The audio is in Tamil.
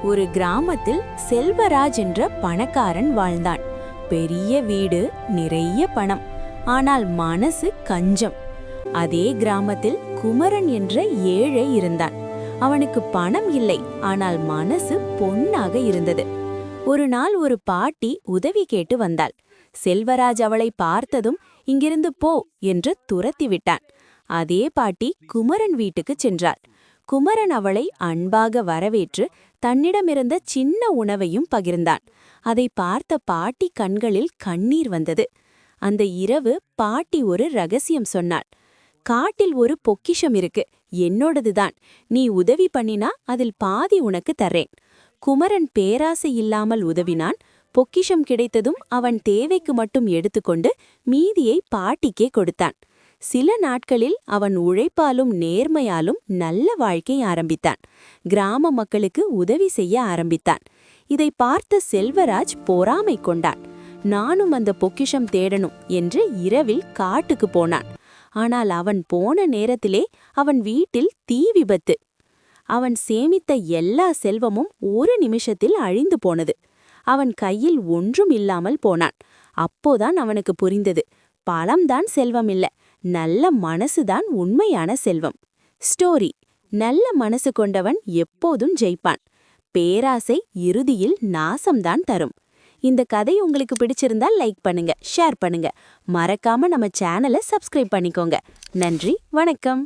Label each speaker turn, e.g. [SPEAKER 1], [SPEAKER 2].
[SPEAKER 1] ஒரு கிராமத்தில் செல்வராஜ் என்ற பணக்காரன் வாழ்ந்தான். பெரிய வீடு, நிறைய பணம். ஆனால் மனசு கஞ்சம். அதே கிராமத்தில் குமரன் என்ற ஏழை இருந்தான். அவனுக்கு பணம் இல்லை, ஆனால் மனசு பொன்னாக இருந்தது. ஒரு நாள் ஒரு பாட்டி உதவி கேட்டு வந்தாள். செல்வராஜ் அவளை பார்த்ததும் இங்கிருந்து போ என்று துரத்தி விட்டான். அதே பாட்டி குமரன் வீட்டுக்குச் சென்றாள். குமரன் அவளை அன்பாக வரவேற்று தன்னிடமிருந்த சின்ன உணவையும் பகிர்ந்தான். அதை பார்த்த பாட்டி கண்களில் கண்ணீர் வந்தது. அந்த இரவு பாட்டி ஒரு ரகசியம் சொன்னாள். காட்டில் ஒரு பொக்கிஷம் இருக்கு, என்னோடதுதான். நீ உதவி பண்ணினா அதில் பாதி உனக்கு தர்றேன். குமரன் பேராசை இல்லாமல் உதவினான். பொக்கிஷம் கிடைத்ததும் அவன் தேவைக்கு மட்டும் எடுத்துக்கொண்டு மீதியை பாட்டிக்கே கொடுத்தான். சில நாட்களில் அவன் உழைப்பாலும் நேர்மையாலும் நல்ல வாழ்க்கை ஆரம்பித்தான். கிராம மக்களுக்கு உதவி செய்ய ஆரம்பித்தான். இதை பார்த்த செல்வராஜ் பொறாமை கொண்டான். நானும் அந்த பொக்கிஷம் தேடணும் என்று இரவில் காட்டுக்கு போனான். ஆனால் அவன் போன நேரத்திலே அவன் வீட்டில் தீ விபத்து. அவன் சேமித்த எல்லா செல்வமும் ஒரு நிமிஷத்தில் அழிந்து போனது. அவன் கையில் ஒன்றும் இல்லாமல் போனான். அப்போதான் அவனுக்கு புரிந்தது, பணம்தான் செல்வம் இல்ல, நல்ல மனசுதான் உண்மையான செல்வம். ஸ்டோரி: நல்ல மனசு கொண்டவன் எப்போதும் ஜெயிப்பான். பேராசை இறுதியில் நாசம்தான் தரும். இந்த கதை உங்களுக்கு பிடிச்சிருந்தா லைக் பண்ணுங்க, ஷேர் பண்ணுங்க. மறக்காம நம்ம சேனலை சப்ஸ்கிரைப் பண்ணிக்கோங்க. நன்றி, வணக்கம்.